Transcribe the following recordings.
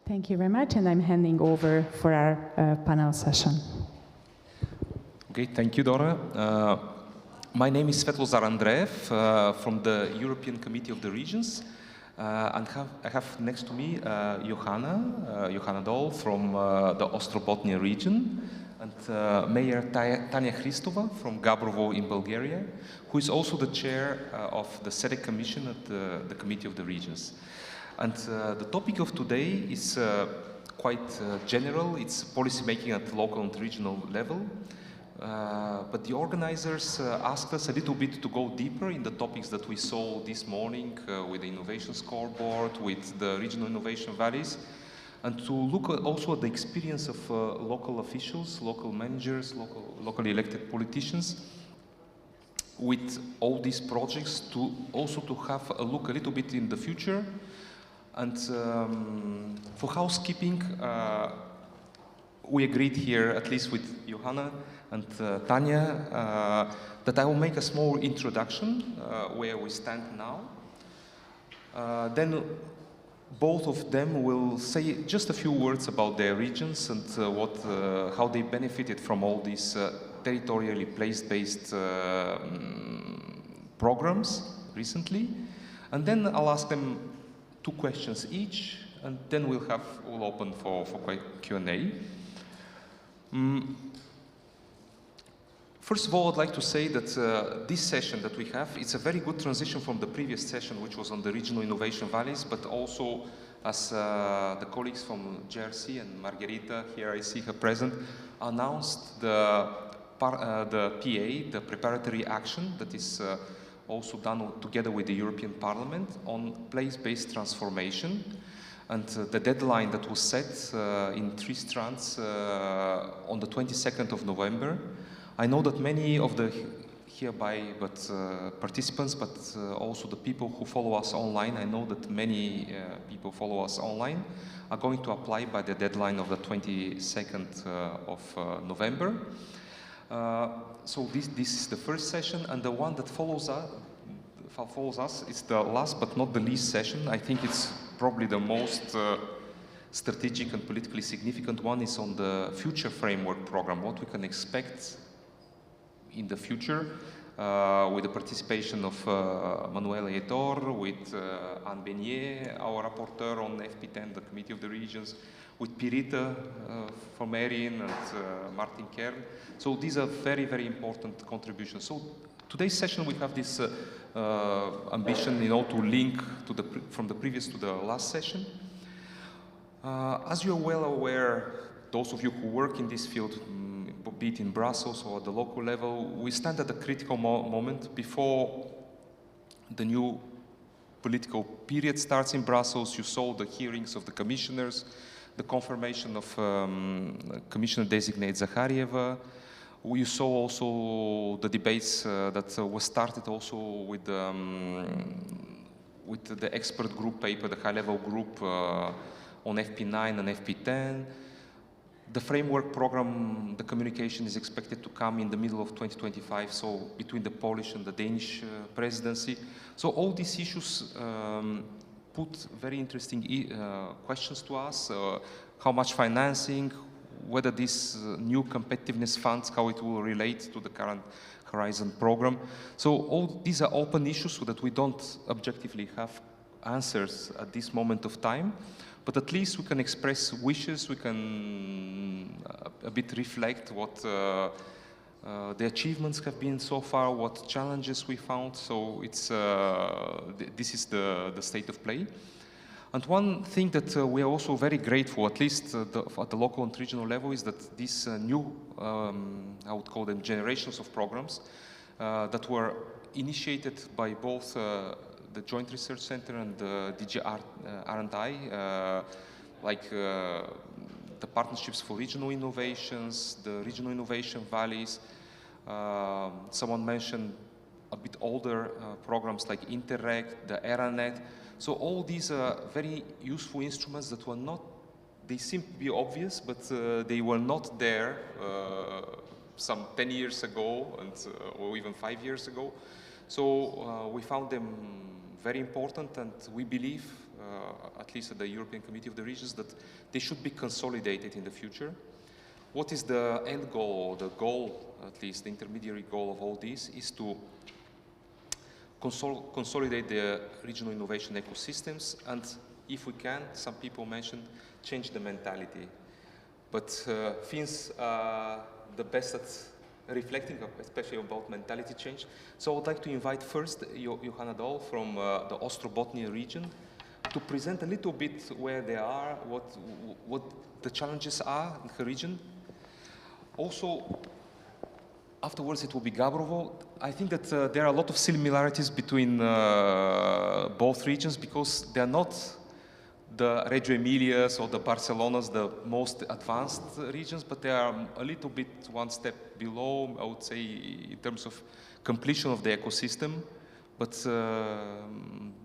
Thank you very much, and I'm handing over for our panel session. Okay, thank you, Dora. My name is Svetlozar Andreev from the European Committee of the Regions. And I have next to me Johanna Dahl from the Ostrobothnia region, and Mayor Tanya Hristova from Gabrovo in Bulgaria, who is also the chair of the SEDEC Commission at the Committee of the Regions. And the topic of today is quite general. It's policymaking at local and regional level. But the organizers asked us a little bit to go deeper in the topics that we saw this morning with the innovation scoreboard, with the regional innovation valleys, and to look also at the experience of local officials, local managers, locally elected politicians with all these projects, to also to have a look a little bit in the future. And for housekeeping, we agreed here, at least with Johanna and Tanya, that I will make a small introduction where we stand now. Then both of them will say just a few words about their regions and how they benefited from all these territorially place-based programs recently. And then I'll ask them 2 questions each, and then we'll open for Q&A. First of all, I'd like to say that this session that we have, it's a very good transition from the previous session, which was on the regional innovation valleys, but also as the colleagues from JRC and Margherita, here I see her present, announced the PA, the preparatory action that is also done together with the European Parliament on place-based transformation. And the deadline that was set in 3 strands on the 22nd of November. I know that many of the participants, but also the people who follow us online, I know that many people follow us online, are going to apply by the deadline of the 22nd of November. So this is the first session, and the one that follows us is the last but not the least session. I think it's probably the most strategic and politically significant one, is on the future framework program, what we can expect in the future, with the participation of Manuel Aitor, with Anne Beignet, our rapporteur on FP10, the Committee of the Regions, with Pirita from Erin, and Martin Kern. So these are very, very important contributions. So today's session we have this ambition, to link from the previous to the last session. As you are well aware, those of you who work in this field, be it in Brussels or at the local level, we stand at a critical moment before the new political period starts in Brussels. You saw the hearings of the commissioners, the confirmation of Commissioner-designate Zakharieva. You saw also the debates that were started also with the expert group paper, the high-level group on FP9 and FP10. The framework program, the communication is expected to come in the middle of 2025, so between the Polish and the Danish presidency. So all these issues put very interesting questions to us. How much financing, whether this new competitiveness funds, how it will relate to the current Horizon program. So all these are open issues so that we don't objectively have answers at this moment of time. But at least we can express wishes, we can a bit reflect what the achievements have been so far, what challenges we found. So it's this is the state of play. And one thing that we are also very grateful, at least at the local and regional level, is that these new, I would call them generations of programs that were initiated by both the Joint Research Center and the DG R&I, like the partnerships for regional innovations, the regional innovation valleys. Someone mentioned a bit older programs like Interreg, the ERANET. So all these are very useful instruments that were not, they seem to be obvious, but they were not there some 10 years ago or even 5 years ago. So we found them very important, and we believe at least at the European Committee of the Regions, that they should be consolidated in the future. What is the end goal, the goal, at least the intermediary goal of all this, is to consolidate the regional innovation ecosystems, and if we can, some people mentioned, change the mentality. But Finns are the best at reflecting, especially about mentality change. So I would like to invite first Johanna Dahl from the Ostrobothnia region to present a little bit where they are, what the challenges are in her region. Also, afterwards it will be Gabrovo. I think that there are a lot of similarities between both regions, because they are not the Reggio Emilias or the Barcelonas, the most advanced regions, but they are a little bit one step below, I would say, in terms of completion of the ecosystem. But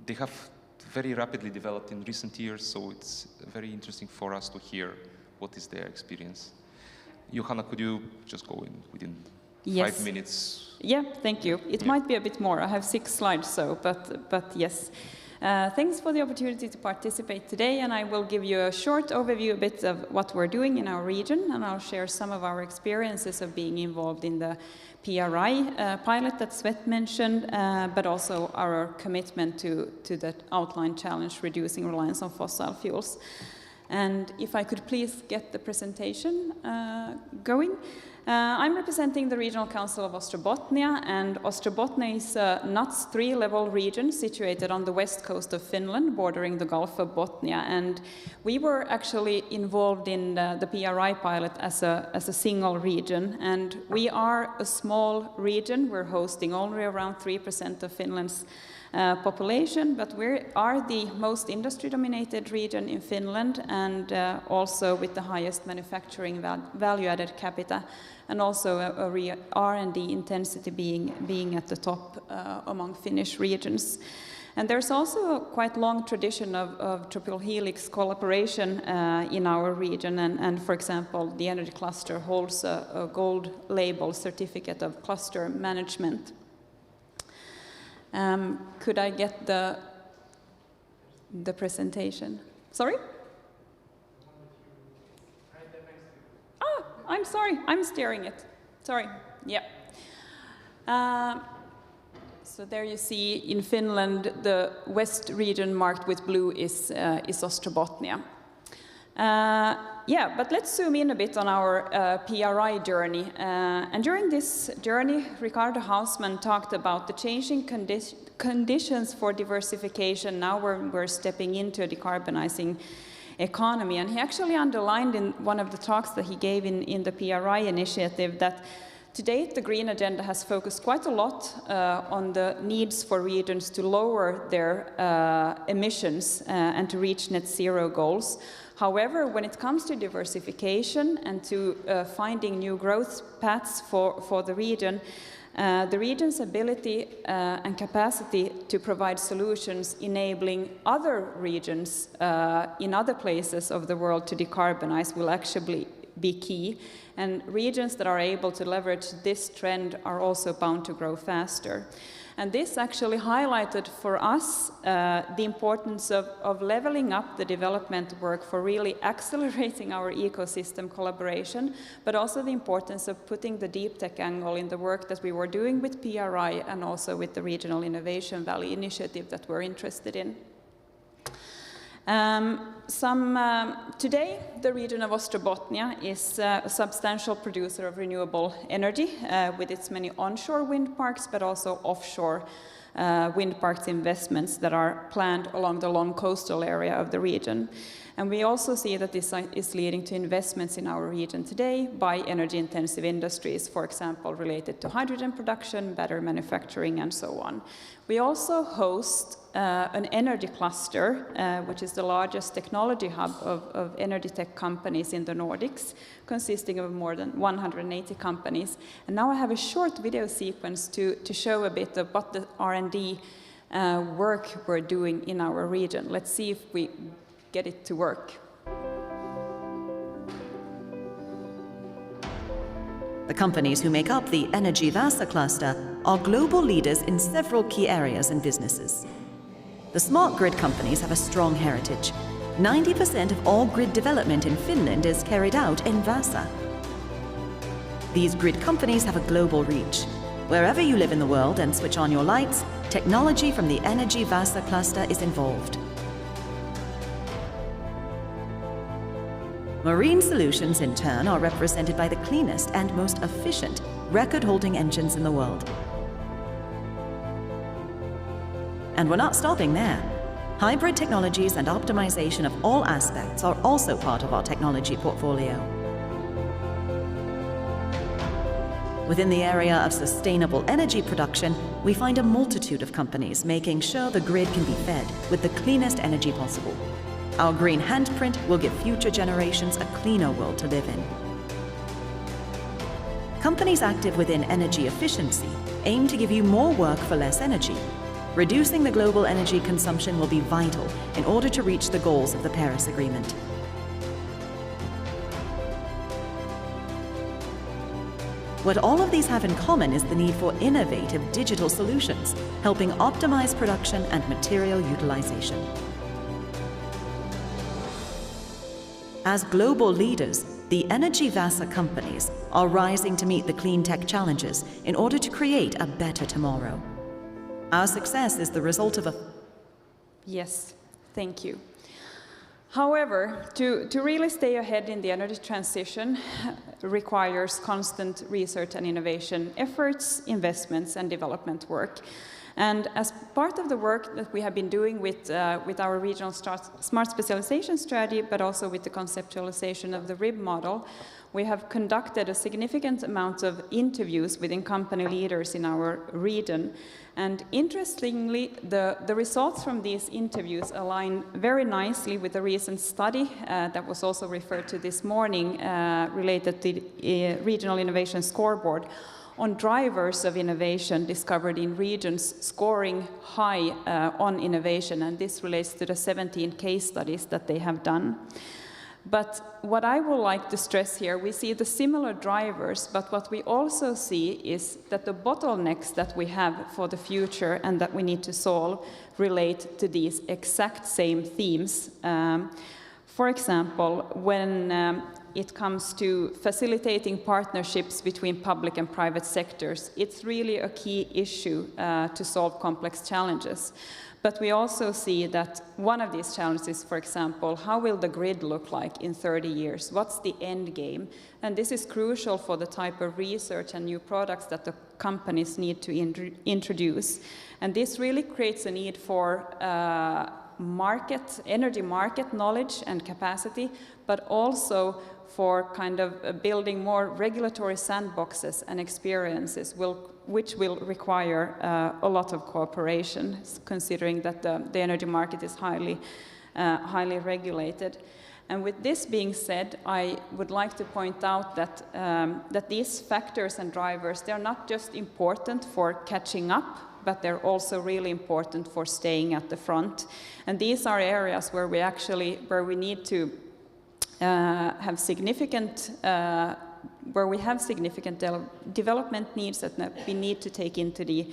they have very rapidly developed in recent years, so it's very interesting for us to hear what is their experience. Johanna, could you just go in within 5 minutes? Yeah, thank you. It might be a bit more. I have 6 slides, so, but yes. Thanks for the opportunity to participate today, and I will give you a short overview a bit of what we're doing in our region, and I'll share some of our experiences of being involved in the PRI pilot that Svet mentioned, but also our commitment to the outlined challenge, reducing reliance on fossil fuels. And if I could please get the presentation going. I'm representing the Regional Council of Ostrobothnia, and Ostrobothnia is a NUTS 3-level region situated on the west coast of Finland, bordering the Gulf of Bothnia. And we were actually involved in the PRI pilot as a single region, and we are a small region. We're hosting only around 3% of Finland's population, but we are the most industry-dominated region in Finland, and also with the highest manufacturing value-added capita, and also a R&D intensity being at the top among Finnish regions. And there's also a quite long tradition of triple helix collaboration in our region, and for example, the energy cluster holds a gold label certificate of cluster management. Could I get the presentation? Sorry? Oh, I'm sorry, I'm steering it. Sorry, yeah. So there you see in Finland, the west region marked with blue is Ostrobothnia. Yeah, but let's zoom in a bit on our PRI journey. And during this journey, Ricardo Hausmann talked about the changing conditions for diversification. Now we're stepping into a decarbonizing economy. And he actually underlined in one of the talks that he gave in the PRI initiative that to date, the Green Agenda has focused quite a lot on the needs for regions to lower their emissions and to reach net zero goals. However, when it comes to diversification and to finding new growth paths for the region's ability and capacity to provide solutions enabling other regions in other places of the world to decarbonize will actually be key. And regions that are able to leverage this trend are also bound to grow faster. And this actually highlighted for us the importance of leveling up the development work for really accelerating our ecosystem collaboration, but also the importance of putting the deep tech angle in the work that we were doing with PRI and also with the Regional Innovation Valley initiative that we're interested in. Today, the region of Ostrobothnia is a substantial producer of renewable energy with its many onshore wind parks, but also offshore wind parks investments that are planned along the long coastal area of the region. And we also see that this is leading to investments in our region today by energy-intensive industries, for example, related to hydrogen production, battery manufacturing, and so on. We also host an energy cluster, which is the largest technology hub of energy tech companies in the Nordics, consisting of more than 180 companies. And now I have a short video sequence to show a bit of what the R&D work we're doing in our region. Let's see if we get it to work. The companies who make up the Energy Vasa cluster are global leaders in several key areas and businesses. The smart grid companies have a strong heritage. 90% of all grid development in Finland is carried out in Vaasa. These grid companies have a global reach. Wherever you live in the world and switch on your lights, technology from the Energy Vaasa cluster is involved. Marine Solutions, in turn, are represented by the cleanest and most efficient record-holding engines in the world. And we're not stopping there. Hybrid technologies and optimization of all aspects are also part of our technology portfolio. Within the area of sustainable energy production, we find a multitude of companies making sure the grid can be fed with the cleanest energy possible. Our green handprint will give future generations a cleaner world to live in. Companies active within energy efficiency aim to give you more work for less energy. Reducing the global energy consumption will be vital in order to reach the goals of the Paris Agreement. What all of these have in common is the need for innovative digital solutions, helping optimize production and material utilization. As global leaders, the Energy Vaasa companies are rising to meet the clean tech challenges in order to create a better tomorrow. Our success is the result of a... Yes, thank you. However, to really stay ahead in the energy transition requires constant research and innovation efforts, investments, and development work. And as part of the work that we have been doing with our regional smart specialization strategy, but also with the conceptualization of the RIB model, we have conducted a significant amount of interviews within company leaders in our region. And interestingly, the results from these interviews align very nicely with a recent study that was also referred to this morning related to the Regional Innovation Scoreboard on drivers of innovation discovered in regions scoring high on innovation, and this relates to the 17 case studies that they have done. But what I would like to stress here, we see the similar drivers, but what we also see is that the bottlenecks that we have for the future and that we need to solve relate to these exact same themes. For example, when it comes to facilitating partnerships between public and private sectors, it's really a key issue to solve complex challenges. But we also see that one of these challenges, for example, how will the grid look like in 30 years? What's the end game? And this is crucial for the type of research and new products that the companies need to introduce. And this really creates a need for energy market knowledge and capacity, but also for kind of building more regulatory sandboxes and experiences, which will require a lot of cooperation, considering that the energy market is highly regulated. And with this being said, I would like to point out that these factors and drivers, they're not just important for catching up, but they're also really important for staying at the front. And these are areas where we need to have significant development needs that we need to take into the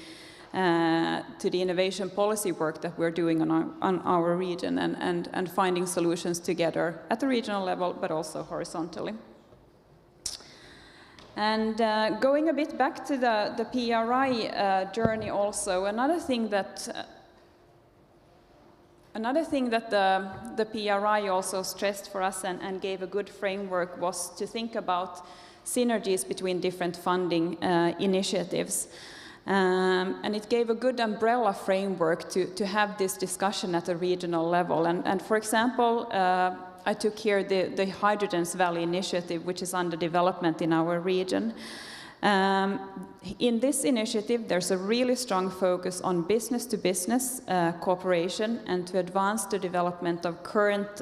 innovation policy work that we're doing on our region and finding solutions together at the regional level, but also horizontally. And going a bit back to the PRI journey also, another thing that the PRI also stressed for us and gave a good framework was to think about synergies between different funding initiatives. And it gave a good umbrella framework to have this discussion at a regional level. And for example, I took here the Hydrogen's Valley initiative, which is under development in our region. In this initiative, there's a really strong focus on business-to-business cooperation and to advance the development of current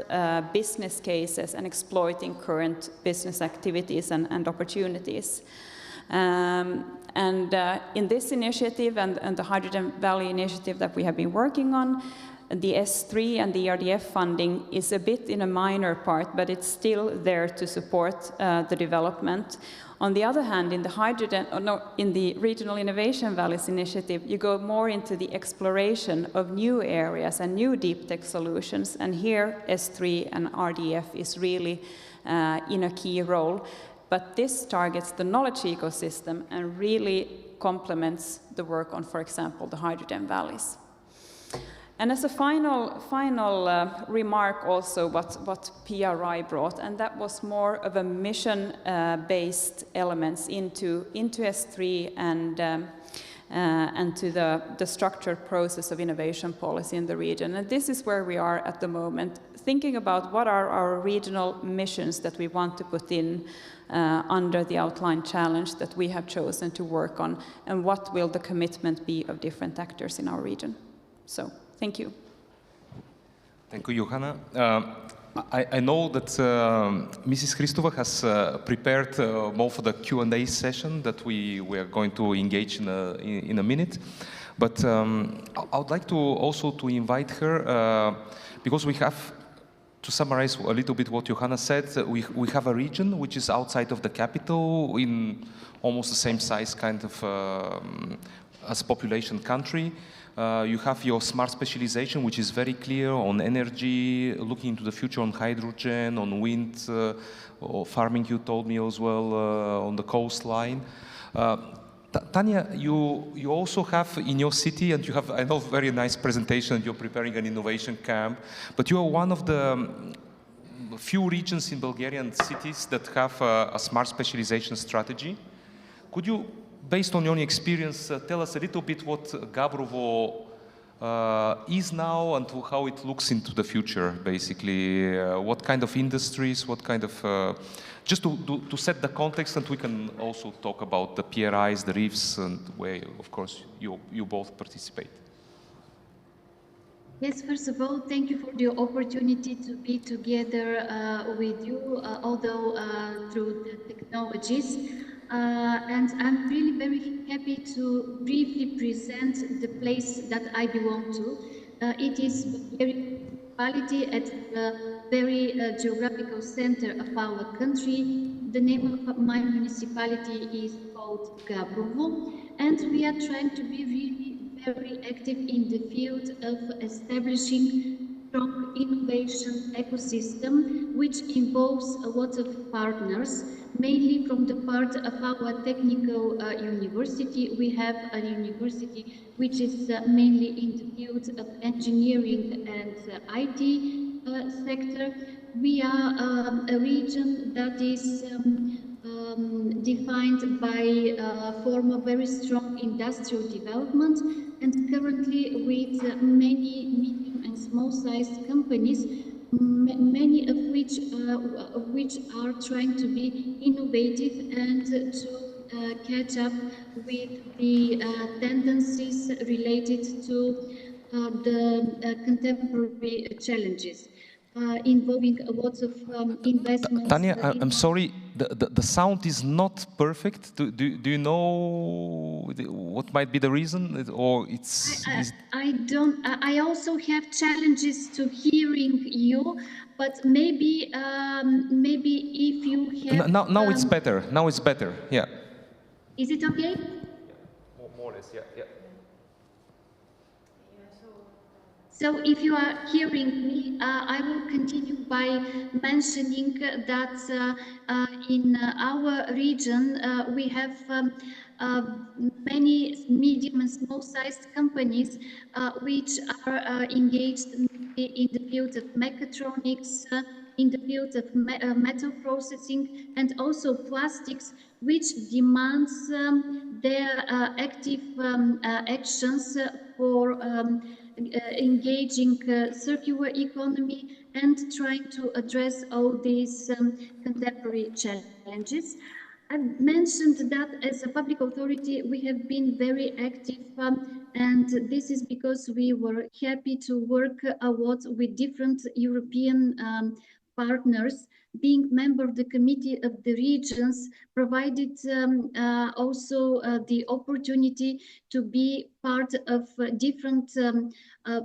business cases and exploiting current business activities and opportunities. In this initiative and the Hydrogen Valley initiative that we have been working on, the S3 and the RDF funding is a bit in a minor part, but it's still there to support the development. On the other hand, in the Regional Innovation Valleys initiative, you go more into the exploration of new areas and new deep tech solutions, and here S3 and RDF is really in a key role. But this targets the knowledge ecosystem and really complements the work on, for example, the hydrogen valleys. And as a final remark also what PRI brought, and that was more of a mission-based elements into S3 and to the structured process of innovation policy in the region. And this is where we are at the moment, thinking about what are our regional missions that we want to put in under the outlined challenge that we have chosen to work on, and what will the commitment be of different actors in our region. So, thank you. Thank you, Johanna. I know that Mrs. Hristova has prepared more for the Q&A session that we are going to engage in a minute. But I would like to also to invite her, because we have, to summarize a little bit what Johanna said, we have a region which is outside of the capital in almost the same size kind of as population country. You have your smart specialization, which is very clear on energy, looking into the future on hydrogen, on wind, or farming, you told me as well, on the coastline. Tanya, you also have in your city, and you have, I know, very nice presentation, you're preparing an innovation camp, but you are one of the few regions in Bulgarian cities that have a smart specialization strategy. Could you, based on your own experience, tell us a little bit what Gabrovo is now and how it looks into the future, basically? What kind of industries, what kind of... just to set the context, and we can also talk about the PRIs, the RIFs, and where, of course, you both participate. Yes, first of all, thank you for the opportunity to be together with you, although through the technologies. And I'm really very happy to briefly present the place that I belong to. It is very quality at the very geographical center of our country. The name of my municipality is called Gabrovo, and we are trying to be really very active in the field of establishing strong innovation ecosystem, which involves a lot of partners, mainly from the part of our technical university. We have a university which is mainly in the field of engineering and IT sector. We are a region that is defined by form of very strong industrial development, and currently with many medium and small-sized companies, many of which are trying to be innovative and to catch up with the tendencies related to the contemporary challenges. Involving a lot of investments. Tanya, I'm sorry, the sound is not perfect. Do you know what might be the reason, or it's? I don't. I also have challenges to hearing you, but maybe if you have. Now it's better. Now it's better. Yeah. Is it okay? Yeah, more or less. Yeah. So if you are hearing me, I will continue by mentioning that in our region we have many medium and small-sized companies which are engaged in the field of mechatronics, in the field of metal processing, and also plastics, which demands their active actions for engaging circular economy and trying to address all these contemporary challenges. I mentioned that as a public authority we have been very active, and this is because we were happy to work a lot with different European partners being member of the Committee of the Regions provided also the opportunity to be part of different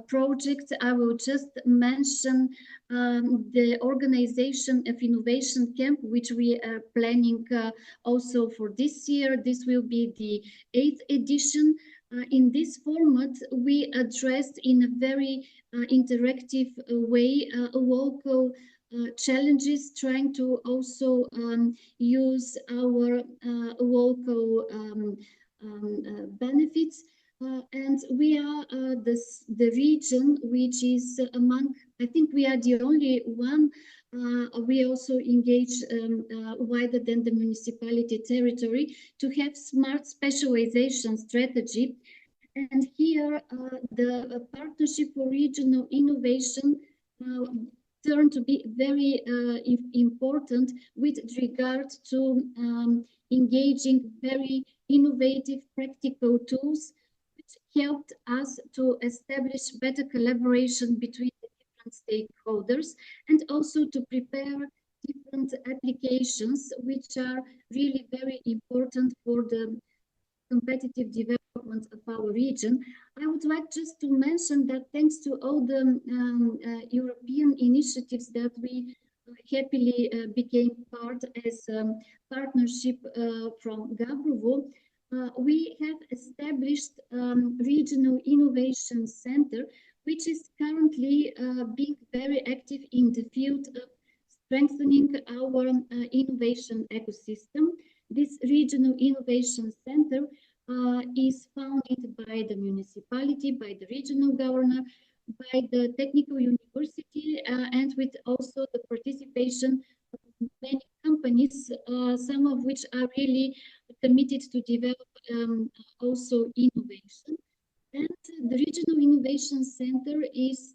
projects. I will just mention the organization of Innovation Camp, which we are planning also for this year. This will be the 8th edition. In this format, we addressed in a very interactive way local challenges, trying to also use our local benefits. And we are the region which is among, I think we are the only one. We also engage wider than the municipality territory to have smart specialization strategy. And here the Partnership for Regional Innovation turned to be very important with regard to engaging very innovative practical tools which helped us to establish better collaboration between the different stakeholders and also to prepare different applications which are really very important for the competitive development of our region. I would like just to mention that thanks to all the European initiatives that we happily became part as partnership from Gabrovo, we have established Regional Innovation Center, which is currently being very active in the field of strengthening our innovation ecosystem. This Regional Innovation Center is founded by the municipality, by the regional governor, by the technical university, and with also the participation of many companies, some of which are really committed to develop also innovation. And the Regional Innovation Center is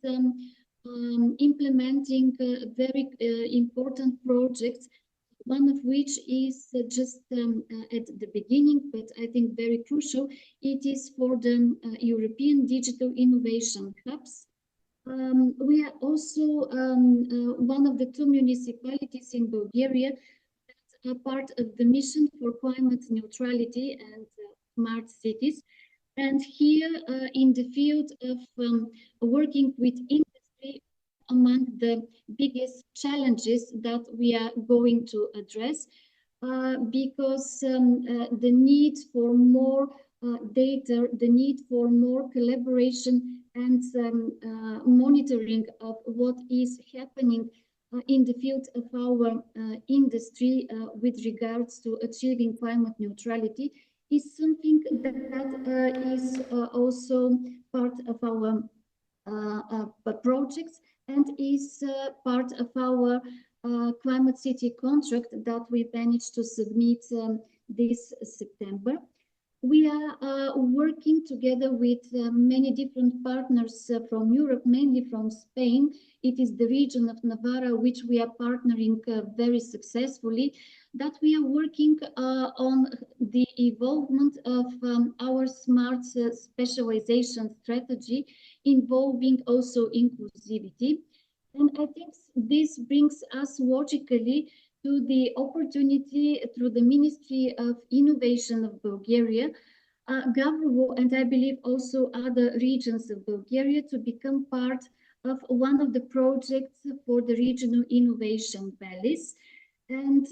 implementing very important projects, one of which is just at the beginning, but I think very crucial. It is for the European Digital Innovation Hubs. We are also one of the 2 municipalities in Bulgaria that are part of the mission for climate neutrality and smart cities. And here in the field of working with industry, among the biggest challenges that we are going to address, because the need for more data, the need for more collaboration and monitoring of what is happening in the field of our industry with regards to achieving climate neutrality is something that is also part of our projects and is part of our climate city contract that we managed to submit this September. We are working together with many different partners from Europe, mainly from Spain. It is the region of Navarra, which we are partnering very successfully, that we are working on the evolvement of our smart specialization strategy, involving also inclusivity. And I think this brings us logically to the opportunity through the Ministry of Innovation of Bulgaria, Gabrovo, and I believe also other regions of Bulgaria, to become part of one of the projects for the Regional Innovation Valleys. And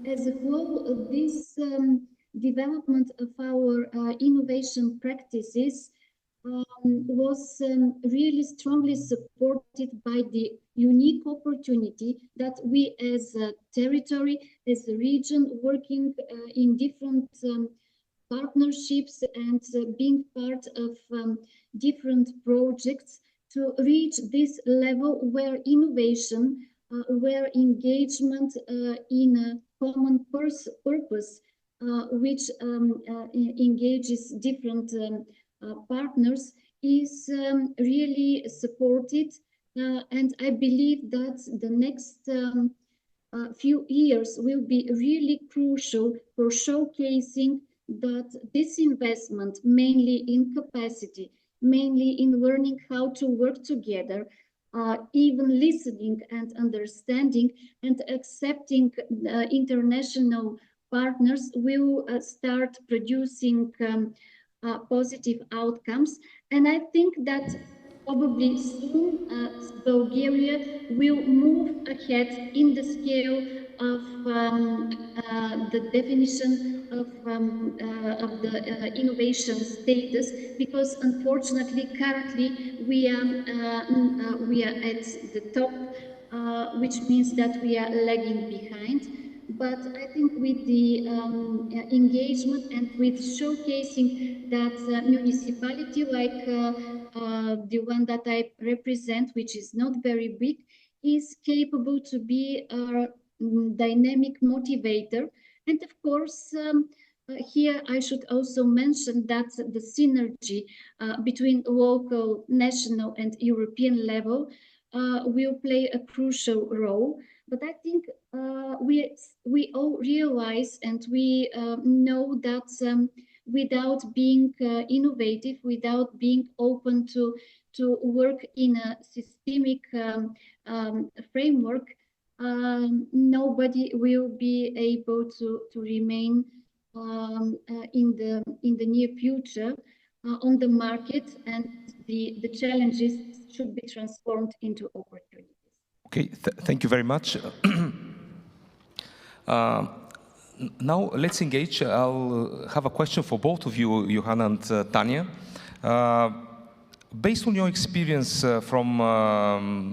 as a whole, this development of our innovation practices was really strongly supported by the unique opportunity that we as a territory, as a region, working in different partnerships and being part of different projects to reach this level where innovation, where engagement in a common purpose, which engages different partners, is really supported. And I believe that the next few years will be really crucial for showcasing that this investment, mainly in capacity, mainly in learning how to work together, even listening and understanding and accepting international partners will start producing positive outcomes. And I think that probably soon Bulgaria will move ahead in the scale of the definition of the innovation status, because unfortunately currently we are at the top, which means that we are lagging behind. But I think with the engagement and with showcasing that municipality like the one that I represent, which is not very big, is capable to be a dynamic motivator. And of course, here I should also mention that the synergy between local, national, and European level will play a crucial role. But I think we all realize and we know that without being innovative, without being open to work in a systemic framework, nobody will be able to remain in the near future on the market, and the challenges should be transformed into opportunities. Okay, thank you very much. Now let's engage. I'll have a question for both of you, Johanna and Tanya. Based on your experience from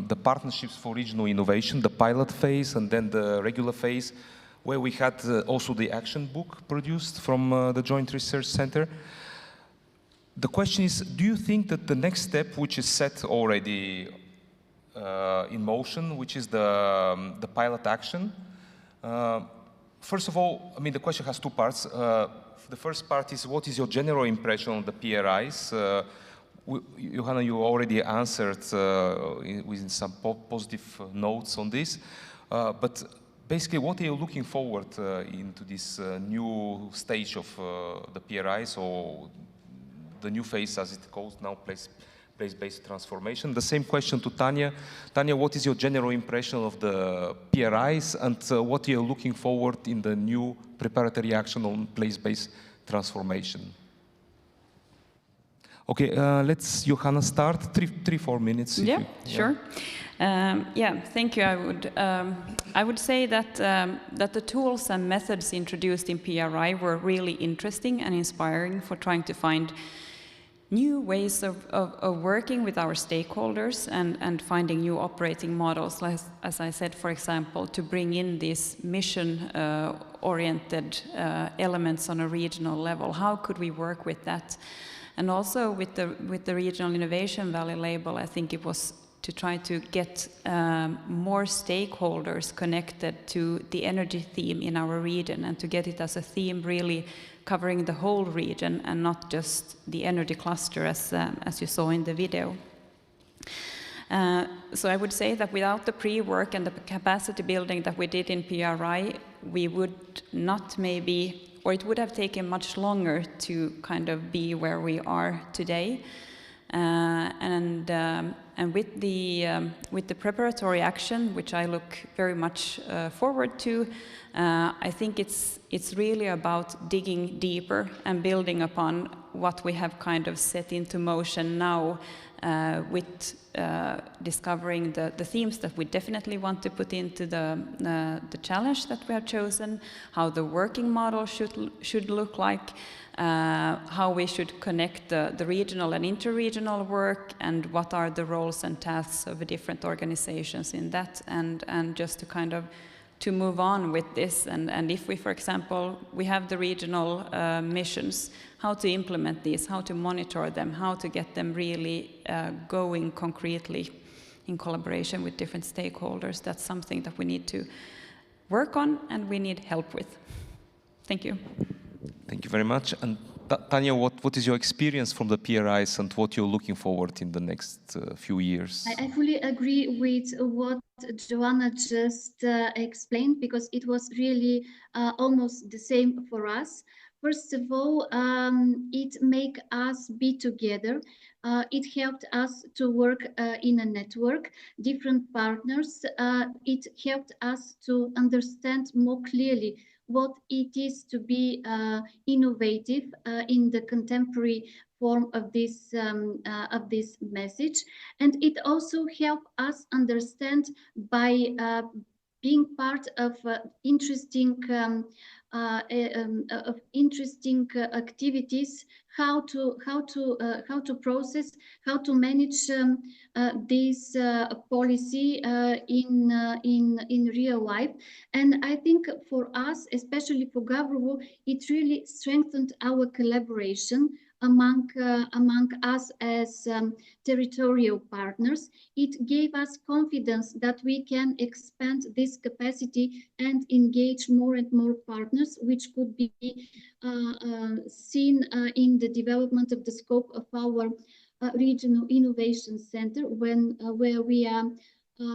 the partnerships for regional innovation, the pilot phase and then the regular phase, where we had also the action book produced from the Joint Research Center, the question is, do you think that the next step, which is set already in motion, which is the pilot action, first of all, I mean, the question has two parts. The first part is, what is your general impression on the PRIs? Johanna, you already answered with some positive notes on this, but basically, what are you looking forward into this new stage of the PRIs, or the new phase, as it calls now, place-based transformation? The same question to Tanya. Tanya, what is your general impression of the PRIs, and what are you looking forward in the new preparatory action on place-based transformation? Okay, let's, Johanna, start. 3-4 minutes. Yeah, sure. Yeah, thank you. I would say that that the tools and methods introduced in PRI were really interesting and inspiring for trying to find new ways of working with our stakeholders and finding new operating models, as I said, for example, to bring in these mission-oriented elements on a regional level. How could we work with that? And also with the Regional Innovation Valley label, I think it was to try to get more stakeholders connected to the energy theme in our region, and to get it as a theme really covering the whole region and not just the energy cluster as you saw in the video. So I would say that without the pre-work and the capacity building that we did in PRI, we would not maybe, or it would have taken much longer to kind of be where we are today. And with the preparatory action, which I look very much forward to, I think it's really about digging deeper and building upon what we have kind of set into motion now, with discovering the themes that we definitely want to put into the challenge that we have chosen, how the working model should look like, how we should connect the regional and interregional work, and what are the roles and tasks of the different organizations in that, and just to kind of to move on with this. And if we, for example, we have the regional missions, how to implement these, how to monitor them, how to get them really going concretely in collaboration with different stakeholders, that's something that we need to work on and we need help with. Thank you. Thank you very much. And Tanya, what is your experience from the PRIs and what you're looking forward in the next few years? I fully agree with what Johanna just explained, because it was really almost the same for us. First of all, it make us be together. It helped us to work in a network, different partners. It helped us to understand more clearly what it is to be innovative in the contemporary form of this message, and it also helped us understand by being part of interesting activities, how to process, how to manage this policy in real life. And I think for us, especially for Gabrovo, it really strengthened our collaboration among us as territorial partners. It gave us confidence that we can expand this capacity and engage more and more partners, which could be seen in the development of the scope of our regional innovation center, where we are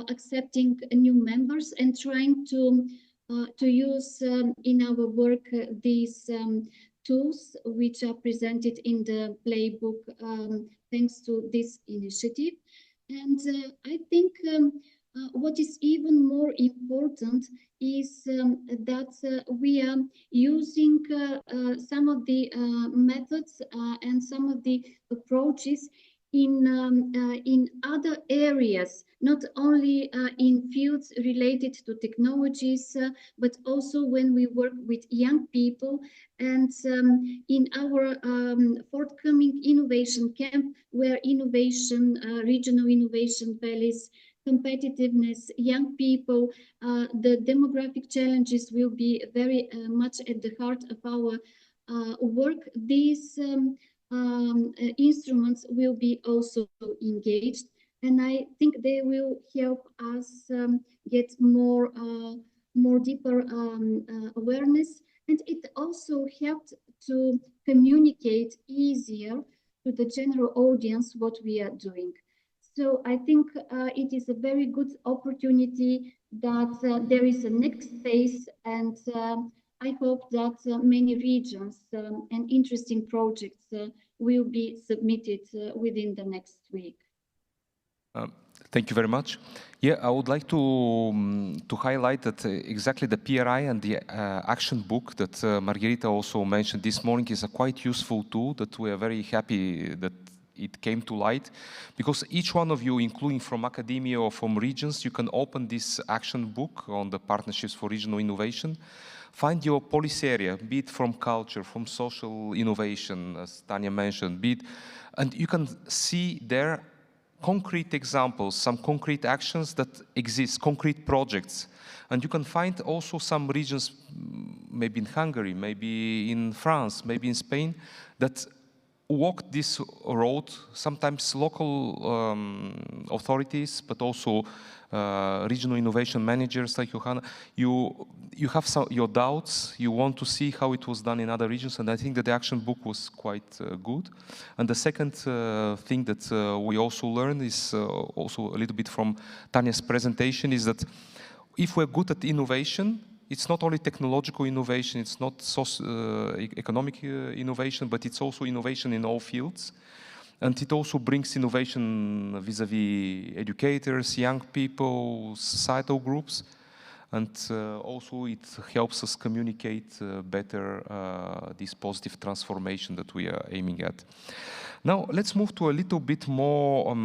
accepting new members and trying to use in our work these tools which are presented in the playbook, thanks to this initiative. And I think what is even more important is that we are using some of the methods and some of the approaches in other areas, not only in fields related to technologies, but also when we work with young people. And in our forthcoming innovation camp, where innovation, regional innovation valleys, competitiveness, young people, the demographic challenges will be very much at the heart of our work. These instruments will be also engaged, and I think they will help us get more deeper awareness, and it also helped to communicate easier to the general audience what we are doing. So I think it is a very good opportunity that there is a next phase, and I hope that many regions and interesting projects will be submitted within the next week. Thank you very much. Yeah, I would like to highlight that exactly the PRI and the action book that Margherita also mentioned this morning is a quite useful tool that we are very happy that it came to light, because each one of you, including from academia or from regions, you can open this action book on the partnerships for regional innovation. Find your policy area, be it from culture, from social innovation, as Tanya mentioned, be it, and you can see there concrete examples, some concrete actions that exist, concrete projects. And you can find also some regions, maybe in Hungary, maybe in France, maybe in Spain, that walk this road, sometimes local authorities, but also regional innovation managers like Johanna. You have your doubts, you want to see how it was done in other regions, and I think that the action book was quite good. And the second thing that we also learned is also a little bit from Tanya's presentation, is that if we're good at innovation, it's not only technological innovation, it's not economic innovation, but it's also innovation in all fields. And it also brings innovation vis-a-vis educators, young people, societal groups. And also it helps us communicate better this positive transformation that we are aiming at. Now, let's move to a little bit more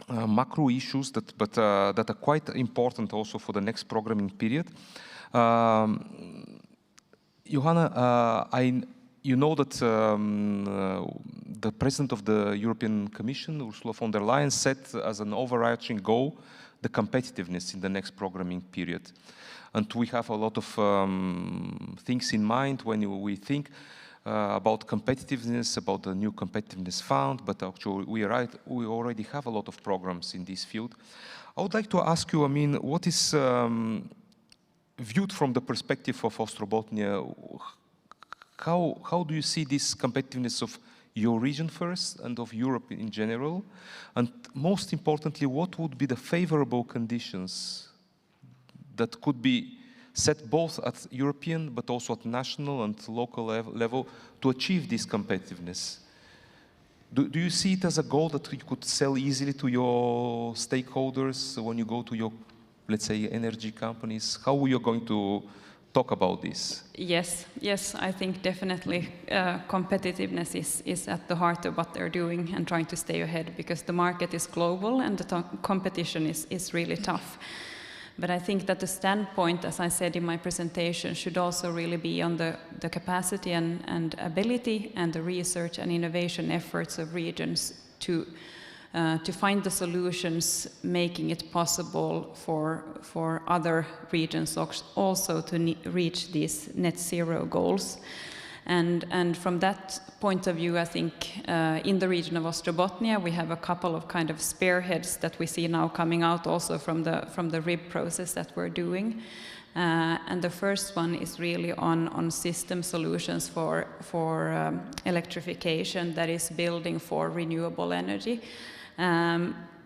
macro issues that are quite important also for the next programming period. Johanna, you know that the President of the European Commission, Ursula von der Leyen, set as an overarching goal the competitiveness in the next programming period. And we have a lot of things in mind when we think about competitiveness, about the new competitiveness fund, but actually we already have a lot of programs in this field. I would like to ask you, I mean, what is viewed from the perspective of Ostrobothnia, how do you see this competitiveness of your region first and of Europe in general? And most importantly, what would be the favorable conditions that could be set both at European but also at national and local level to achieve this competitiveness? Do you see it as a goal that you could sell easily to your stakeholders when you go to your, let's say, energy companies? How are you going to talk about this? Yes, I think definitely competitiveness is at the heart of what they're doing and trying to stay ahead, because the market is global and the competition is really tough. But I think that the standpoint, as I said in my presentation, should also really be on the capacity and ability and the research and innovation efforts of regions to find the solutions, making it possible for other regions also to reach these net zero goals. And from that point of view, I think in the region of Ostrobothnia, we have a couple of kind of spearheads that we see now coming out also from the RIB process that we're doing. And the first one is really on system solutions for electrification that is building for renewable energy.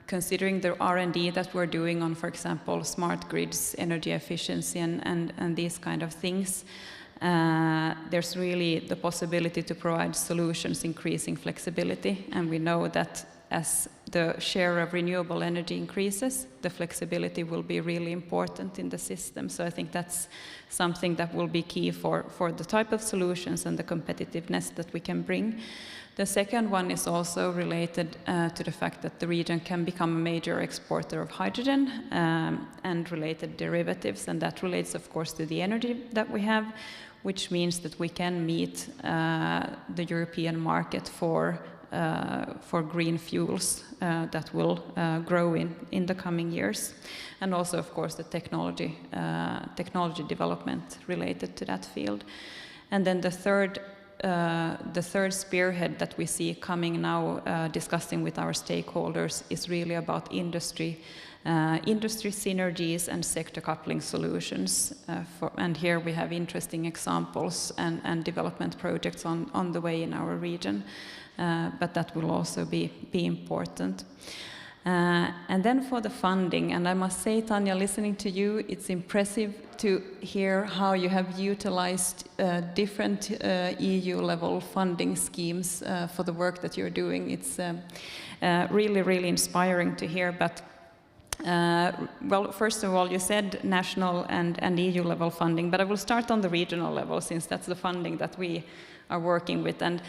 Considering the R&D that we're doing on, for example, smart grids, energy efficiency, and these kind of things, there's really the possibility to provide solutions increasing flexibility, and we know that as the share of renewable energy increases, the flexibility will be really important in the system. So I think that's something that will be key for the type of solutions and the competitiveness that we can bring. The second one is also related to the fact that the region can become a major exporter of hydrogen and related derivatives, and that relates, of course, to the energy that we have, which means that we can meet the European market for green fuels that will grow in the coming years, and also, of course, the technology development related to that field. And then the third spearhead that we see coming now, discussing with our stakeholders, is really about industry synergies and sector coupling solutions. And here we have interesting examples and development projects on the way in our region, but that will also be important. And then for the funding, and I must say, Tanya, listening to you, it's impressive to hear how you have utilized different EU-level funding schemes for the work that you're doing. It's really, really inspiring to hear. But well, first of all, you said national and EU-level funding, but I will start on the regional level, since that's the funding that we are working with. And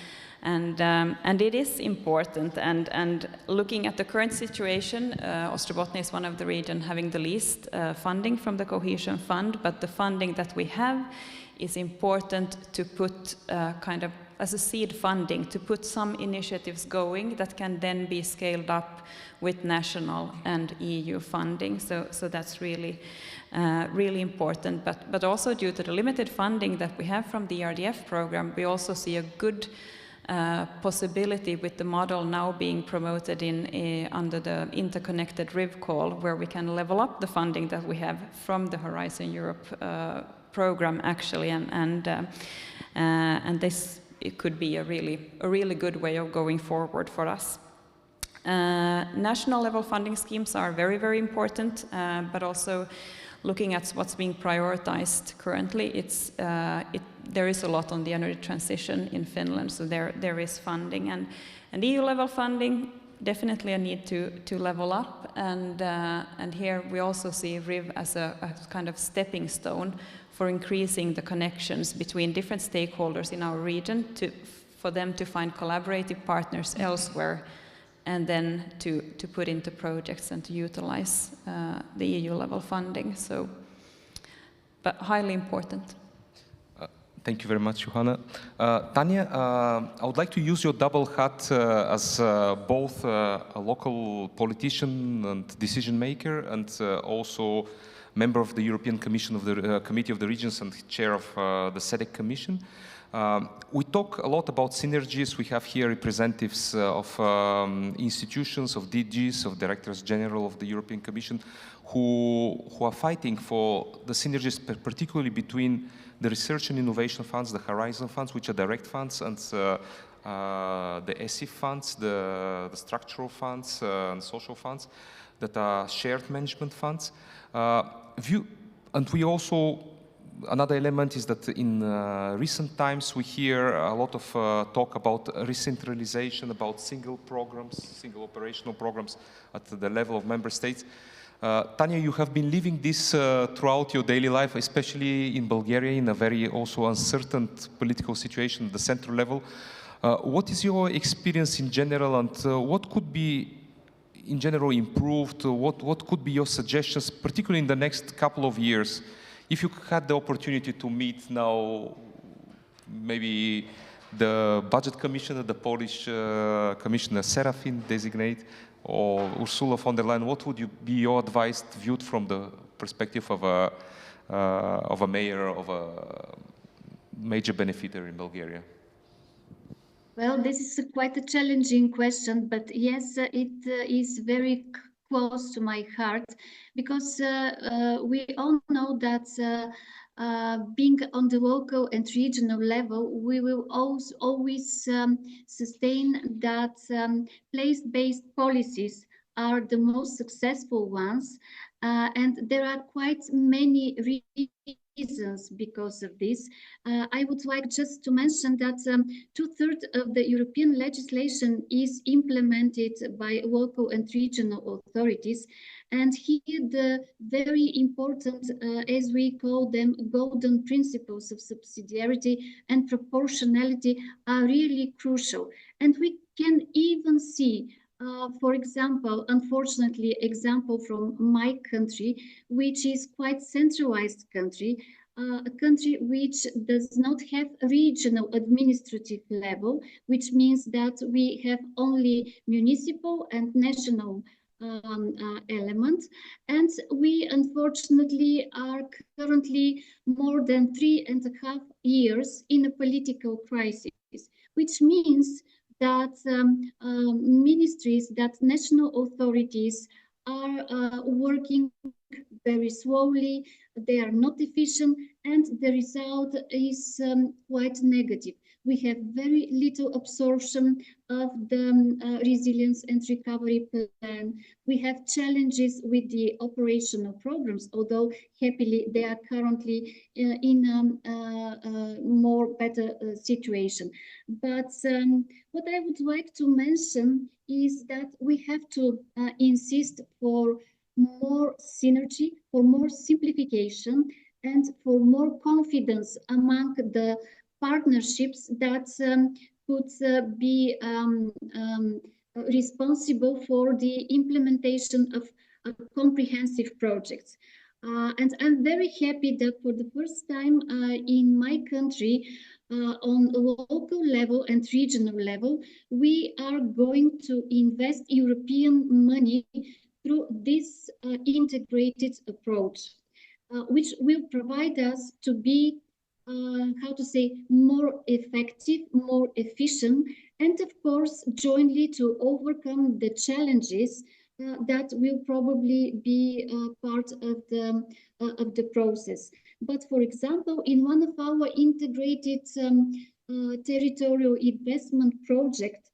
it is important, and looking at the current situation, Ostrobothnia is one of the regions having the least funding from the Cohesion Fund, but the funding that we have is important to put kind of as a seed funding, to put some initiatives going that can then be scaled up with national and EU funding. So that's really important, but also due to the limited funding that we have from the RDF program, we also see a good possibility with the model now being promoted under the interconnected RIV call, where we can level up the funding that we have from the Horizon Europe program, actually, and this it could be a really good way of going forward for us. National level funding schemes are very, very important, but also looking at what's being prioritized currently, there is a lot on the energy transition in Finland, so there is funding, and EU level funding definitely a need to level up, and here we also see RIV as a kind of stepping stone for increasing the connections between different stakeholders in our region, for them to find collaborative partners elsewhere, and then to put into projects and to utilize the EU-level funding. So, but highly important. Thank you very much, Johanna. Tanya, I would like to use your double hat as both a local politician and decision maker, and also member of the European Commission of the Committee of the Regions and chair of the SEDEC Commission. We talk a lot about synergies. We have here representatives of institutions, of DGs, of Directors General of the European Commission, who are fighting for the synergies, particularly between the research and innovation funds, the Horizon funds, which are direct funds, and the ESIF funds, the structural funds and social funds that are shared management funds. And we also another element is that in recent times we hear a lot of talk about recentralization, about single programs, single operational programs at the level of member states. Tanya, you have been living this throughout your daily life, especially in Bulgaria, in a very also uncertain political situation at the central level. What is your experience in general, and what could be in general improved? What could be your suggestions, particularly in the next couple of years? If you had the opportunity to meet now maybe the budget commissioner, the Polish commissioner Serafin designate, or Ursula von der Leyen, what would be your advice viewed from the perspective of a mayor of a major beneficiary in Bulgaria? Well, this is quite a challenging question, but yes, it is very close to my heart, because we all know that being on the local and regional level, we will always sustain that place-based policies are the most successful ones, and there are quite many reasons because of this. I would like just to mention that 2/3 of the European legislation is implemented by local and regional authorities. And here the very important, as we call them, golden principles of subsidiarity and proportionality are really crucial. And we can even see, for example, unfortunately, example from my country, which is quite centralized country, a country which does not have a regional administrative level, which means that we have only municipal and national element, and we unfortunately are currently more than 3.5 years in a political crisis, which means that ministries, that national authorities are working very slowly, they are not efficient, and the result is quite negative. We have very little absorption of the resilience and recovery plan. We have challenges with the operational programs, although happily they are currently in a more better situation. But what I would like to mention is that we have to insist for more synergy, for more simplification, and for more confidence among the partnerships that could be responsible for the implementation of comprehensive projects. And I'm very happy that for the first time in my country, on local level and regional level, we are going to invest European money through this integrated approach, which will provide us to be more effective, more efficient, and of course, jointly to overcome the challenges that will probably be part of the process. But for example, in one of our integrated territorial investment project,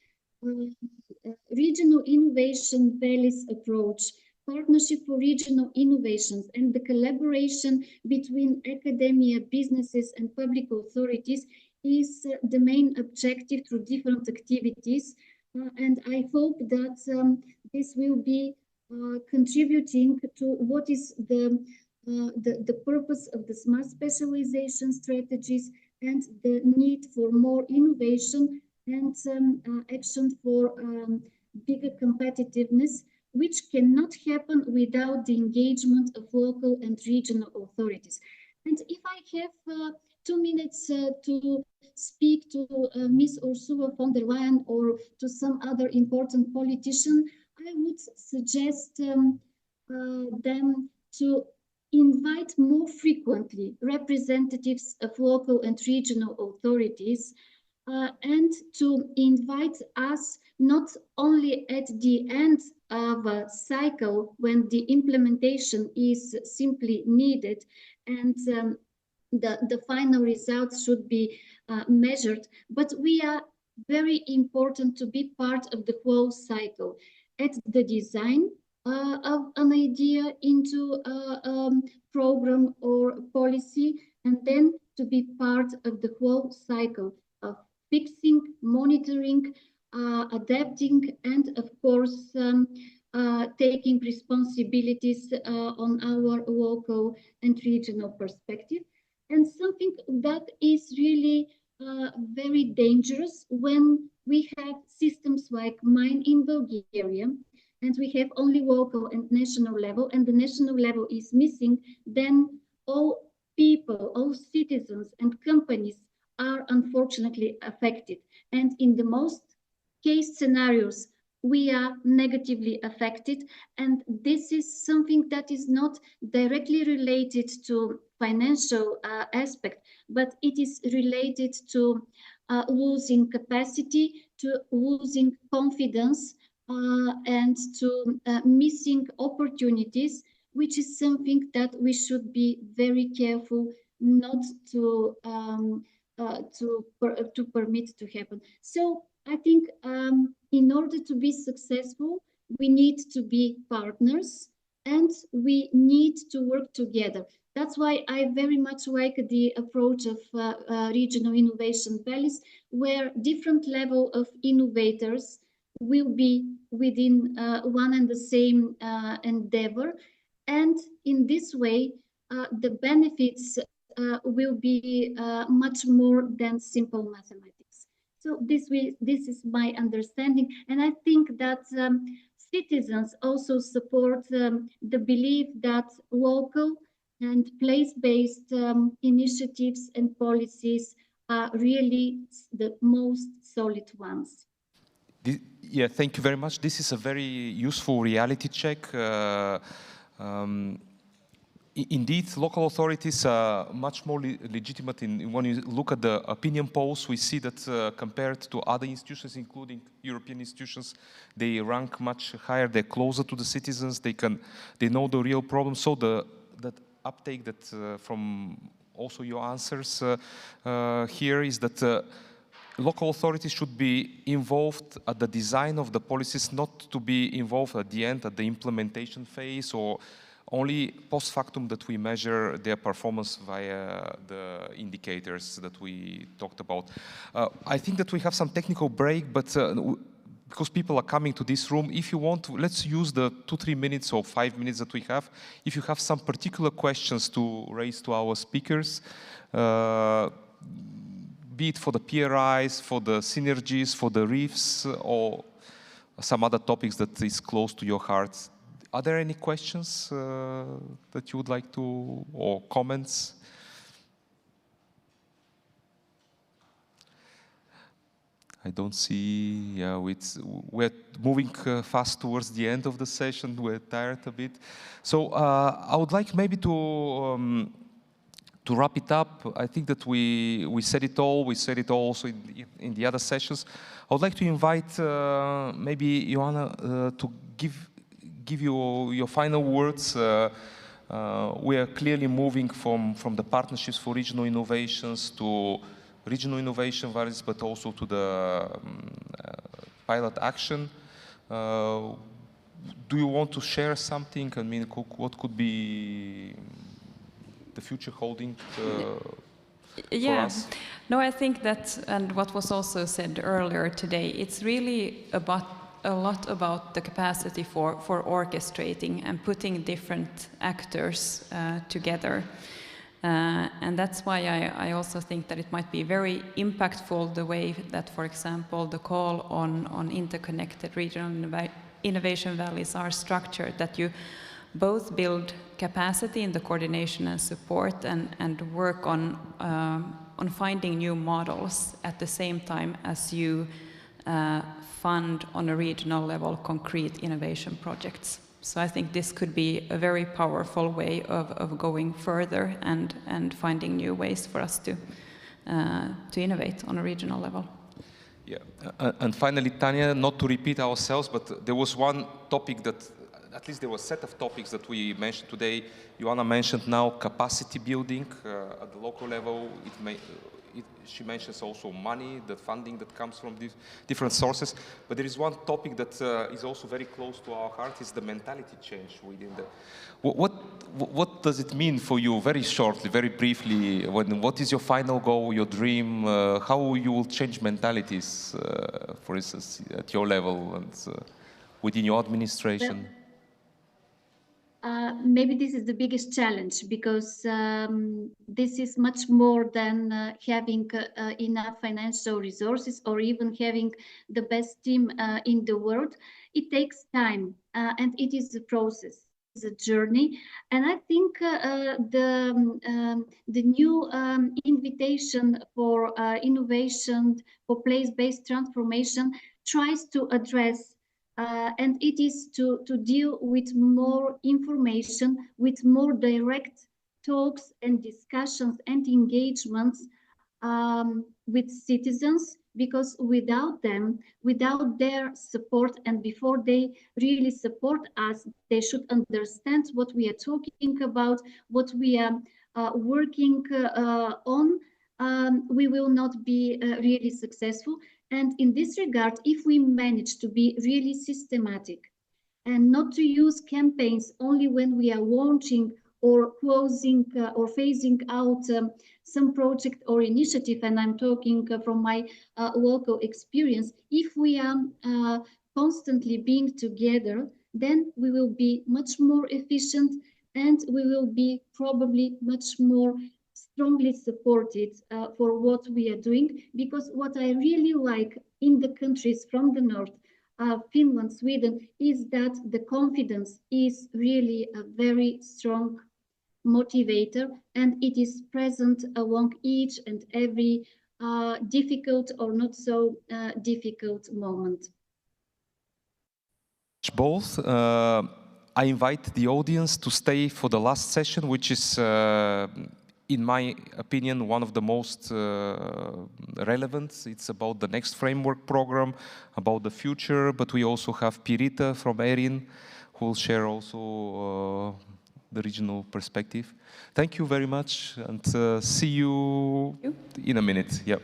regional innovation values approach, partnership for regional innovations, and the collaboration between academia, businesses, and public authorities is the main objective through different activities. And I hope that this will be contributing to what is the purpose of the smart specialization strategies and the need for more innovation and action for bigger competitiveness, which cannot happen without the engagement of local and regional authorities. And if I have 2 minutes to speak to Ms. Ursula von der Leyen or to some other important politician, I would suggest them to invite more frequently representatives of local and regional authorities, and to invite us not only at the end of a cycle when the implementation is simply needed and the final results should be measured, but we are very important to be part of the whole cycle, at the design of an idea into a program or policy, and then to be part of the whole cycle of fixing, monitoring, adapting, and of course, taking responsibilities on our local and regional perspective. And something that is really very dangerous when we have systems like mine in Bulgaria, and we have only local and national level, and the national level is missing, then all people, all citizens and companies are unfortunately affected. And in the most case scenarios, we are negatively affected. And this is something that is not directly related to financial aspect, but it is related to losing capacity, to losing confidence, and to missing opportunities, which is something that we should be very careful not to permit to happen. So I think in order to be successful, we need to be partners and we need to work together. That's why I very much like the approach of regional innovation valleys, where different level of innovators will be within one and the same endeavor. And in this way, the benefits will be much more than simple mathematics. So this is my understanding. And I think that citizens also support the belief that local and place-based initiatives and policies are really the most solid ones. Yeah, thank you very much. This is a very useful reality check. Indeed, local authorities are much more legitimate when you look at the opinion polls. We see that compared to other institutions, including European institutions, they rank much higher. They're closer to the citizens. They know the real problem. So that uptake that from also your answers here is that local authorities should be involved at the design of the policies, not to be involved at the end, at the implementation phase, or only post factum that we measure their performance via the indicators that we talked about. I think that we have some technical break, but because people are coming to this room, if you want to, let's use the 2-3 minutes or 5 minutes that we have. If you have some particular questions to raise to our speakers, be it for the PRIs, for the synergies, for the reefs, or some other topics that is close to your heart. Are there any questions that you would like to, or comments? I don't see, yeah, we're moving fast towards the end of the session. We're tired a bit. So I would like maybe to wrap it up. I think that we said it all. We said it all also in the other sessions. I would like to invite maybe Johanna to give you your final words. We are clearly moving from the partnerships for regional innovations to regional innovation values, but also to the pilot action. Do you want to share something? I mean, what could be the future holding for us? No, I think that, and what was also said earlier today, it's really a lot about the capacity for orchestrating and putting different actors together. And that's why I also think that it might be very impactful the way that, for example, the call on interconnected regional innovation valleys are structured, that you both build capacity in the coordination and support and work on finding new models at the same time as you fund on a regional level concrete innovation projects. So I think this could be a very powerful way of going further and finding new ways for us to innovate on a regional level. Yeah, and finally, Tanya, not to repeat ourselves, but there was one topic that, at least there was a set of topics that we mentioned today. Johanna mentioned now capacity building at the local level. she mentions also money, the funding that comes from these different sources. But there is one topic that is also very close to our heart, is the mentality change within the... What does it mean for you, very shortly, very briefly, what is your final goal, your dream, how you will change mentalities, for instance, at your level and within your administration? Maybe this is the biggest challenge, because this is much more than having enough financial resources or even having the best team in the world. It takes time, and it is a process, it's a journey. And I think the new invitation for innovation, for place-based transformation, tries to address and it is to deal with more information, with more direct talks and discussions and engagements with citizens, because without them, without their support, and before they really support us, they should understand what we are talking about, what we are working on, we will not be really successful. And in this regard, if we manage to be really systematic and not to use campaigns only when we are launching or closing or phasing out some project or initiative, and I'm talking from my local experience, if we are constantly being together, then we will be much more efficient and we will be probably much more strongly supported for what we are doing. Because what I really like in the countries from the north, Finland, Sweden, is that the confidence is really a very strong motivator, and it is present along each and every difficult or not so difficult moment. Both. I invite the audience to stay for the last session, which is in my opinion, one of the most relevant. It's about the next framework program, about the future, but we also have Pirita from Erin, who will share also the regional perspective. Thank you very much, and see you in a minute. Yep.